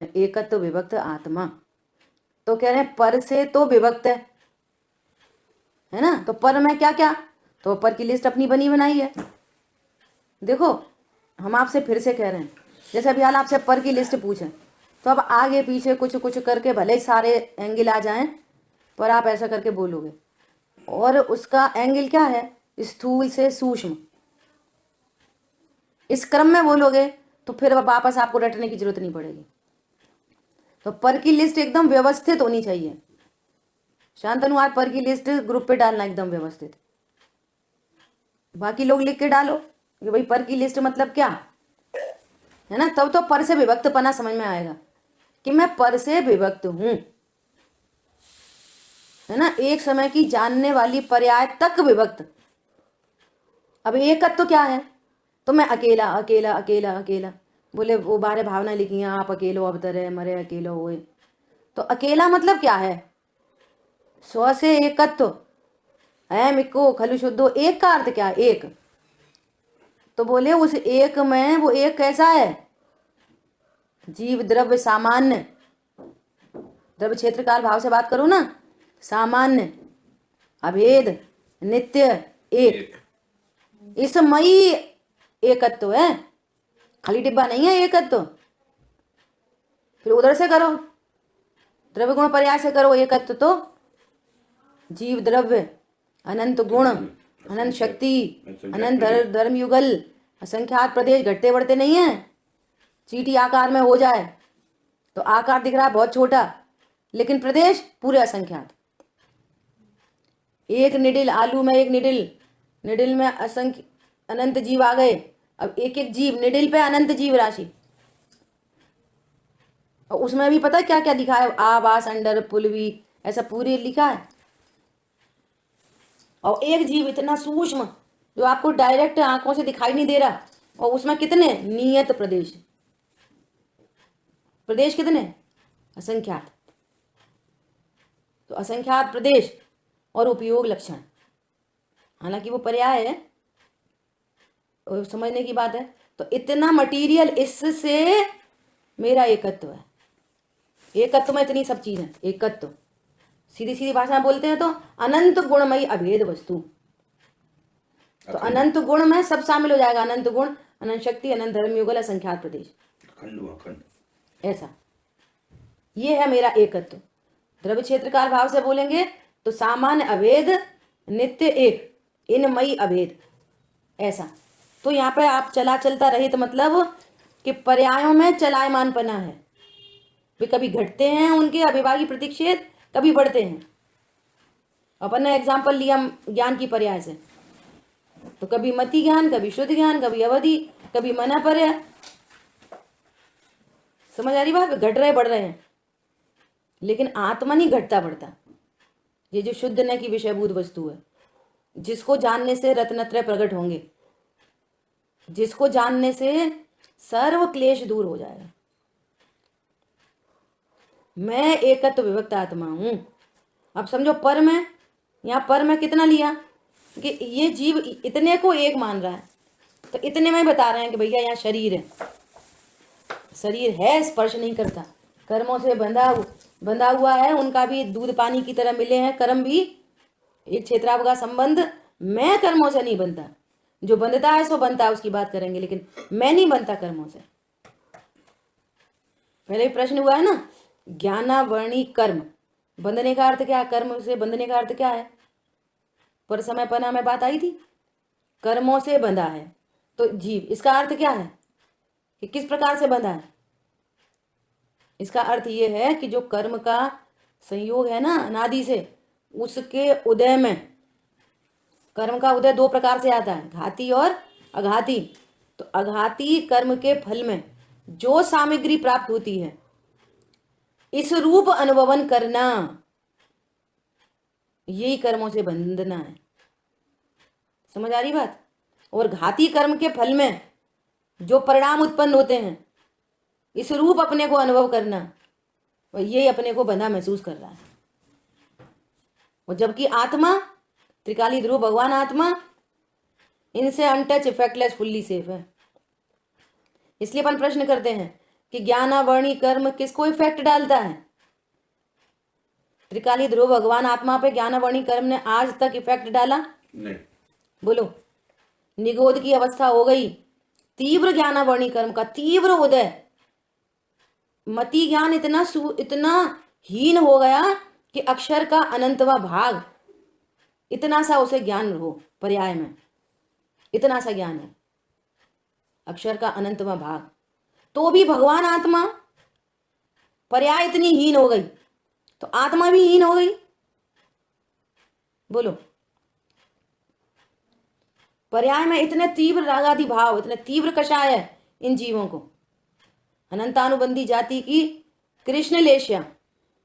एकत्व विभक्त आत्मा। तो कह रहे हैं पर से तो विभक्त है ना, तो पर में क्या क्या, तो पर की लिस्ट अपनी बनी बनाई है। देखो हम आपसे फिर से कह रहे हैं, जैसे अभी हाल आपसे पर की लिस्ट पूछे, तो अब आगे पीछे कुछ कुछ करके भले ही सारे एंगल आ जाएं, पर आप ऐसा करके बोलोगे, और उसका एंगल क्या है, स्थूल से सूक्ष्म, इस क्रम में बोलोगे तो फिर वापस आपको रटने की जरूरत नहीं पड़ेगी। तो पर की लिस्ट एकदम व्यवस्थित होनी चाहिए। शांतनु आज पर की लिस्ट ग्रुप पे डालना एकदम व्यवस्थित, बाकी लोग लिख के डालो कि भाई पर की लिस्ट मतलब क्या है ना, तब तो पर से विभक्त पना समझ में आएगा कि मैं पर से विभक्त हूं, है ना, एक समय की जानने वाली पर्याय तक विभक्त। अब एकत्व तो क्या है, तो मैं अकेला अकेला अकेला अकेला, बोले वो बारे भावना लिखी हैं, आप अकेलो अवतरे मरे अकेलो हुए, तो अकेला मतलब क्या है, स्व से एकत्व, अहम इको खलु शुद्धो, एक का अर्थ क्या है, एक, तो बोले उस एक में वो एक कैसा है, जीव द्रव्य सामान्य, द्रव्य क्षेत्र काल भाव से बात करो ना, सामान्य अभेद नित्य एक, इसमयी एकत्व है, खाली डिब्बा नहीं है एकत्व। फिर उधर से करो, द्रव्य गुण पर्याय से करो एकत्व, तो जीव द्रव्य अनंत गुण अनंत शक्ति अनंत धर्म युगल असंख्यात प्रदेश, घटते बढ़ते नहीं है, चीटी आकार में हो जाए तो आकार दिख रहा है बहुत छोटा, लेकिन प्रदेश पूरे असंख्यात। एक निडिल आलू में एक निडिल, निडिल में असंख्य अनंत जीव आ गए, अब एक एक जीव निडिल पे अनंत जीव राशि, और उसमें भी पता है क्या क्या लिखा है, आवास अंडर पुलवी, ऐसा पूरे लिखा है। और एक जीव इतना सूक्ष्म जो आपको डायरेक्ट आंखों से दिखाई नहीं दे रहा, और उसमें कितने नियत प्रदेश, प्रदेश कितने असंख्यात, तो असंख्यात प्रदेश और उपयोग लक्षण, हालांकि वो पर्याय है और समझने की बात है। तो इतना मटेरियल, इससे मेरा एकत्व है, एकत्व में इतनी सब चीजें, एकत्व सीधी सीधी भाषा में बोलते हैं तो अनंत गुणमयी अभेद वस्तु, तो अनंत गुण में सब शामिल हो जाएगा, अनंत गुण अनंत शक्ति अनंत धर्म युगल असंख्यात प्रदेश, ऐसा ये है मेरा एकत्व। द्रव्य क्षेत्र काल भाव से बोलेंगे तो सामान्य अभेद नित्य एक, इनमयी अभेद, ऐसा। तो यहाँ पे आप चला चलता रहित, मतलब कि पर्यायों में चलायमानपना है, वे कभी घटते हैं उनके अभिभागी प्रतिक्षेप, कभी बढ़ते हैं। अपन ने एग्जाम्पल लिया ज्ञान की पर्याय से, तो कभी मति ज्ञान, कभी शुद्ध ज्ञान, कभी अवधि, कभी मना पर्याय, समझ आ रही बात, घट रहे बढ़ रहे हैं, लेकिन आत्मा नहीं घटता बढ़ता, ये जो शुद्ध न की विषयभूत वस्तु है, जिसको जानने से रत्नत्रय प्रकट होंगे, जिसको जानने से सर्व क्लेश दूर हो जाएगा। मैं एकत्व विभक्त आत्मा हूं। अब समझो पर में, यहाँ पर में कितना लिया कि ये जीव इतने को एक मान रहा है, तो इतने में बता रहे हैं कि भैया यहाँ शरीर है, शरीर है, स्पर्श नहीं करता, कर्मों से बंधा हुआ है, उनका भी दूध पानी की तरह मिले हैं कर्म भी, एक क्षेत्राव का संबंध, मैं कर्मों से नहीं बनता, जो बंधता है सो बनता है, उसकी बात करेंगे, लेकिन मैं नहीं बनता कर्मों से। पहले भी प्रश्न हुआ है ना, ज्ञानावर्णी कर्म, बंधने का अर्थ क्या, कर्म से बंधने का अर्थ क्या है, पर समय पना में बात आई थी, कर्मों से बंधा है तो जीव, इसका अर्थ क्या है कि किस प्रकार से बंधा है, इसका अर्थ ये है कि जो कर्म का संयोग है ना अनादि से, उसके उदय में, कर्म का उदय दो प्रकार से आता है, घाती और अघाती। तो अघाती कर्म के फल में जो सामग्री प्राप्त होती है, इस रूप अनुभवन करना, यही कर्मों से बंधना है, समझ आ रही बात। और घाती कर्म के फल में जो परिणाम उत्पन्न होते हैं, इस रूप अपने को अनुभव करना, और यही अपने को बंधा महसूस कर रहा है। और जबकि आत्मा, त्रिकाली ध्रुव भगवान आत्मा, इनसे अनटच इफेक्टलेस फुल्ली सेफ है। इसलिए अपन प्रश्न करते हैं कि ज्ञानावर्णी कर्म किसको इफेक्ट डालता है? त्रिकाली ध्रुव भगवान आत्मा पे ज्ञानावर्णी कर्म ने आज तक इफेक्ट डाला नहीं। बोलो। निगोद की अवस्था हो गई, तीव्र ज्ञानावर्णी कर्म का तीव्र उदय, मति ज्ञान इतना हीन हो गया कि अक्षर का अनंतवा भाग, इतना सा उसे ज्ञान हो, पर्याय में इतना सा ज्ञान है, अक्षर का अनंतवा भाग, तो भी भगवान आत्मा, पर्याय इतनी हीन हो गई तो आत्मा भी हीन हो गई। बोलो, पर्याय में इतने तीव्र रागादि भाव, इतने तीव्र कषाय है इन जीवों को, अनंतानुबंधी जाति की कृष्ण लेश्या,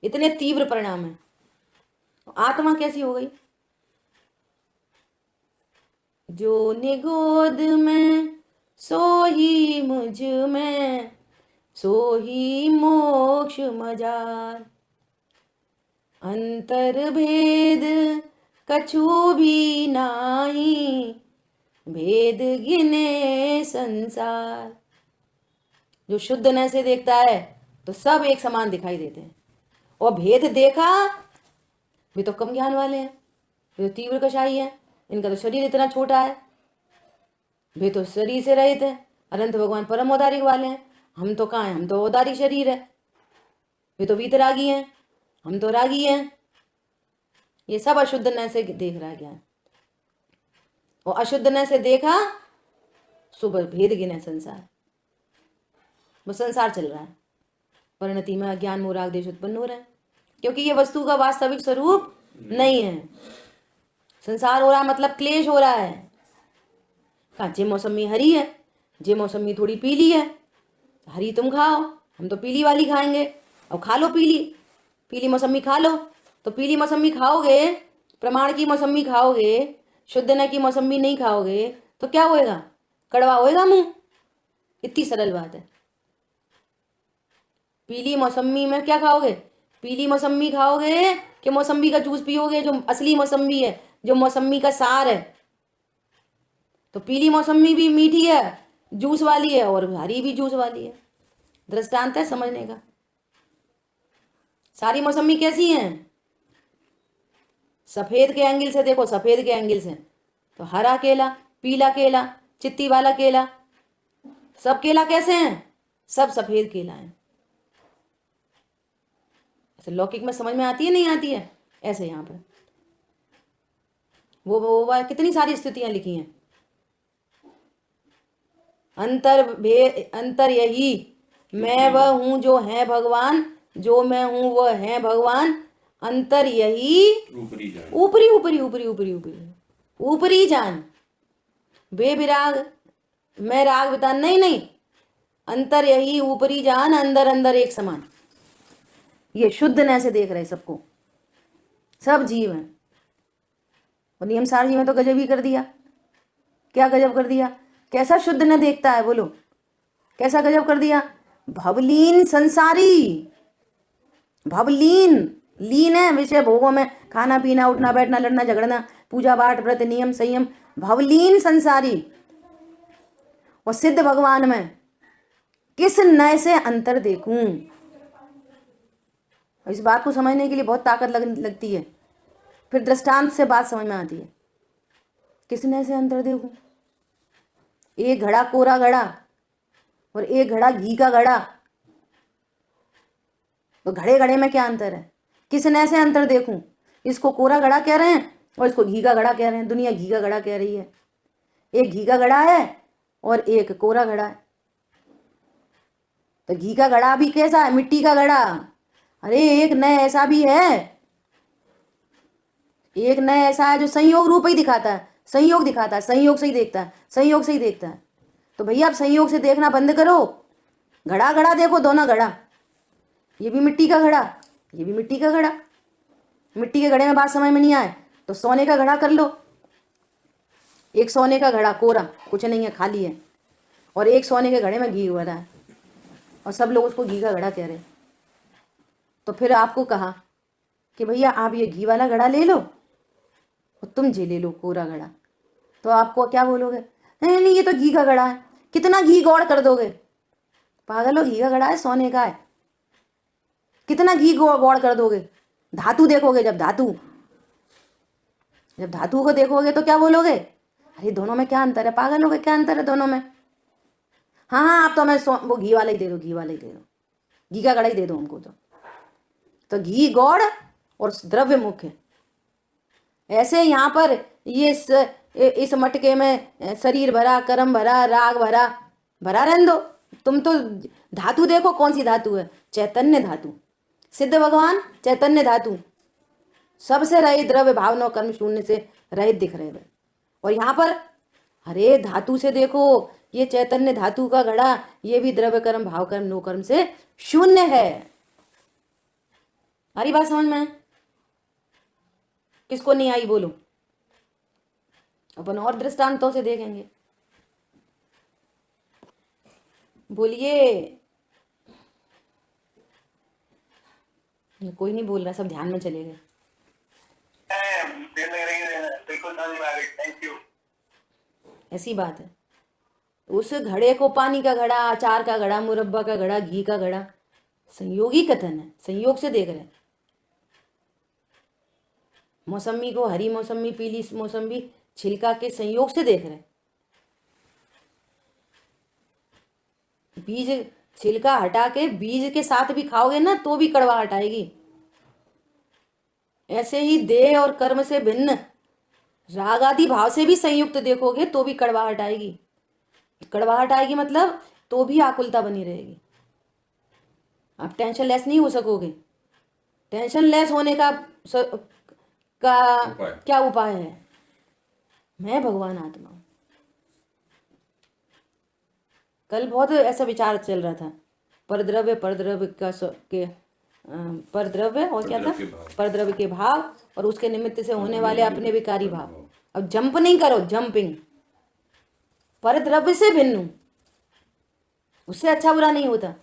इतने तीव्र परिणाम है, आत्मा कैसी हो गई? जो निगोद में सो ही मुझ में, सो ही मोक्ष मजार, अंतर भेद कछु भी नाही, भेद गिने संसार। जो शुद्ध न से देखता है तो सब एक समान दिखाई देते हैं, और भेद देखा वे तो कम ज्ञान वाले हैं, वे तो तीव्र कषाई है, इनका तो शरीर इतना छोटा है, वे तो शरीर से रहित है, अनंत भगवान परम औदारिक वाले हैं, हम तो कहाँ हैं, हम तो औदारी शरीर है, वे तो वीतरागी हैं, हम तो रागी हैं। ये सब अशुद्ध न से देख रहा है ज्ञान, और अशुद्ध न से देखा सुबह भेद गिने संसार, वो संसार चल रहा है, परिणति में अज्ञान मोह देश उत्पन्न हो रहे हैं, क्योंकि ये वस्तु का वास्तविक स्वरूप नहीं है। संसार हो रहा है मतलब क्लेश हो रहा है। कहा जे मौसमी हरी है, जे मौसमी थोड़ी पीली है, हरी तुम खाओ, हम तो पीली वाली खाएंगे, और खा लो पीली मौसमी खा लो। तो पीली मौसमी खाओगे, प्रमाण की मौसमी खाओगे, शुद्ध न की मौसमी नहीं खाओगे तो क्या होएगा? कड़वा होएगा मुंह, इतनी सरल बात है। पीली मौसमी में क्या खाओगे? पीली मौसमी खाओगे कि मौसमी का जूस पियोगे जो असली मौसमी है, जो मौसमी का सार है? तो पीली मौसमी भी मीठी है, जूस वाली है, और हरी भी जूस वाली है। दृष्टांत है समझने का। सारी मौसमी कैसी हैं? सफेद के एंगल से देखो, सफेद के एंगल से तो हरा केला, पीला केला, चित्ती वाला केला, सब केला कैसे हैं? सब सफेद केला है। ऐसे लौकिक में समझ में आती है नहीं आती है? ऐसे यहाँ पर वो कितनी सारी स्थितियां लिखी हैं। अंतर यही, मैं वह हूं जो है भगवान, जो मैं हूं वह है भगवान, अंतर यही ऊपरी ऊपरी ऊपरी ऊपरी ऊपरी ऊपरी जान, बेविराग मैं राग बता, नहीं, अंतर यही ऊपरी जान, अंदर अंदर एक समान। ये शुद्ध न से देख रहे सबको, सब जीव हैं। और नियम सार जी में तो गजब ही कर दिया। क्या गजब कर दिया? कैसा शुद्ध न देखता है? बोलो, कैसा गजब कर दिया? भवलीन संसारी, भवलीन, लीन है विषय भोगों में, खाना पीना, उठना बैठना, लड़ना झगड़ना, पूजा पाठ, व्रत, नियम, संयम, भवलीन संसारी। और सिद्ध भगवान में किस नए से अंतर देखूं? इस बात को समझने के लिए बहुत ताकत लगती है, फिर दृष्टांत से बात समझ में आती है। किस नए से अंतर देखूं? एक घड़ा कोरा घड़ा और एक घड़ा घी का घड़ा, तो घड़े घड़े में क्या अंतर है? किस नए से अंतर देखूं? इसको कोरा घड़ा कह रहे हैं और इसको घी का घड़ा कह रहे हैं। दुनिया घी का घड़ा कह रही है। एक घी का घड़ा है और एक कोरा घड़ा है। तो घी का घड़ा भी कैसा है? मिट्टी का घड़ा। अरे एक नए ऐसा भी है, एक नए ऐसा है जो संयोग रूप ही दिखाता है, संयोग दिखाता है, संयोग से ही देखता है, संयोग से ही देखता है। तो भैया आप संयोग से देखना बंद करो, घड़ा घड़ा देखो, दोनों घड़ा, ये भी मिट्टी का घड़ा, ये भी मिट्टी का घड़ा। मिट्टी के घड़े में बात समझ में नहीं आए तो सोने का घड़ा कर लो। एक सोने का घड़ा कोरा, कुछ नहीं है, खाली है, और एक सोने के घड़े में घी हो रहा है, और सब लोग उसको घी का घड़ा कह रहे हैं। तो फिर आपको कहा कि भैया आप ये घी वाला घड़ा ले लो और तुम जे ले लो कोरा घड़ा, तो आपको क्या बोलोगे? नहीं नहीं, ये तो घी का घड़ा है। कितना घी गौड़ कर दोगे? पागल हो, घी का घड़ा है, सोने का है। कितना घी गौड़ कर दोगे? धातु देखोगे, जब धातु को देखोगे तो क्या बोलोगे? अरे दोनों में क्या अंतर है? पागल हो गए, क्या अंतर है दोनों में? हाँ हाँ, आप तो हमें वो घी वाला ही दे दो, घी वाला ही दे दो, घी का घड़ा ही दे दो हमको। तो घी गौड़ और द्रव्य मुख्य। ऐसे यहाँ पर ये इस मटके में शरीर भरा, कर्म भरा, राग भरा, भरा रहने दो। तुम तो धातु देखो, कौन सी धातु है? चैतन्य धातु। सिद्ध भगवान चैतन्य धातु, सबसे रहित, द्रव्य भावना कर्म शून्य से रहित दिख रहे हैं। और यहाँ पर अरे धातु से देखो, ये चैतन्य धातु का घड़ा, ये भी द्रव्य कर्म भाव कर्म नो कर्म से शून्य है। हमारी बात समझ में? किसको नहीं आई बोलो? अपन और दृष्टांतों से देखेंगे। बोलिए। कोई नहीं बोल रहा, सब ध्यान में चले गए। ऐसी बात है। उस घड़े को पानी का घड़ा, अचार का घड़ा, मुरब्बा का घड़ा, घी का घड़ा, संयोगी कथन है, संयोग से देख रहे हैं। मौसमी को हरी मौसमी, पीली मौसमी, छिलका के संयोग से देख रहे हैं। बीज, छिलका हटा के बीज के साथ भी खाओगे ना तो भी कड़वाहट आएगी। ऐसे ही देह और कर्म से भिन्न राग आदि भाव से भी संयुक्त देखोगे तो भी कड़वाहट आएगी। कड़वाहट आएगी मतलब तो भी आकुलता बनी रहेगी। आप टेंशन लेस नहीं हो सकोगे। टेंशन लेस होने का क्या उपाय है? मैं भगवान आत्मा हूं। कल बहुत ऐसा विचार चल रहा था, परद्रव्य का परद्रव्य और क्या था? परद्रव्य के भाव और उसके निमित्त से होने वाले अपने विकारी भाव। अब जंप नहीं करो, जंपिंग। परद्रव्य से भिन्न हूं, उससे अच्छा बुरा नहीं होता।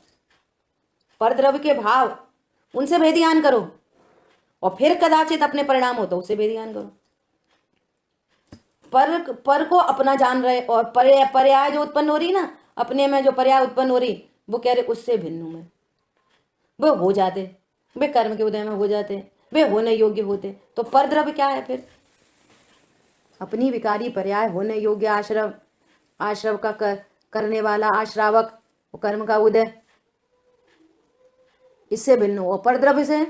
परद्रव्य के भाव, उनसे भेदियान करो और फिर कदाचित अपने परिणाम हो तो उससे भेदियान करो। पर को अपना जान रहे और पर्याय जो उत्पन्न हो रही ना, अपने में जो पर्याय उत्पन्न हो रही, वो कह रहे उससे भिन्न हूं मैं। वो हो जाते, वे कर्म के उदय में हो जाते, वे होने योग्य होते। तो परद्रव्य क्या है फिर? अपनी विकारी पर्याय, होने योग्य आश्रव, आश्रव का करने वाला आश्रावक, कर्म का उदय, इससे भिन्न हो। परद्रव्य से,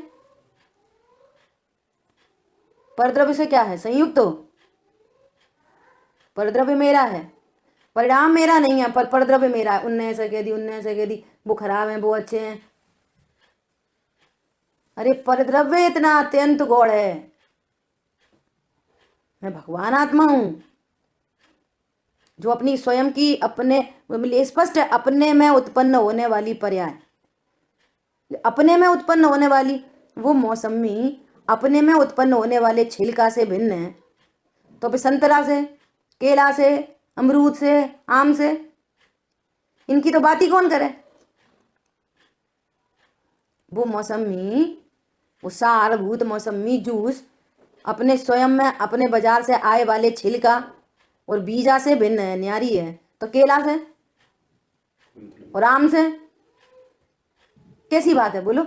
परद्रव्य से क्या है? संयुक्त हो। परद्रव्य मेरा है, परिणाम मेरा नहीं है, पर परद्रव्य मेरा है। उनने ऐसा कह दी, उनने ऐसा कह दी, वो खराब है, वो अच्छे हैं। अरे परद्रव्य इतना अत्यंत गौड़ है। मैं भगवान आत्मा हूं जो अपनी स्वयं की, अपने स्पष्ट है, अपने में उत्पन्न होने वाली पर्याय, अपने में उत्पन्न होने वाली वो मौसमी, अपने में उत्पन्न होने वाले छिलका से भिन्न है। तो फिर संतरा से, केला से, अमरूद से, आम से, इनकी तो बात ही कौन करे? वो मौसमी, वो सारभूत मौसमी जूस अपने स्वयं में, अपने बाजार से आए वाले छिलका और बीजा से भिन्न है, न्यारी है। तो केला से और आम से कैसी बात है बोलो?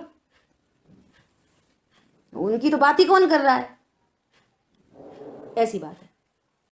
उनकी तो बात ही कौन कर रहा है? ऐसी बात है।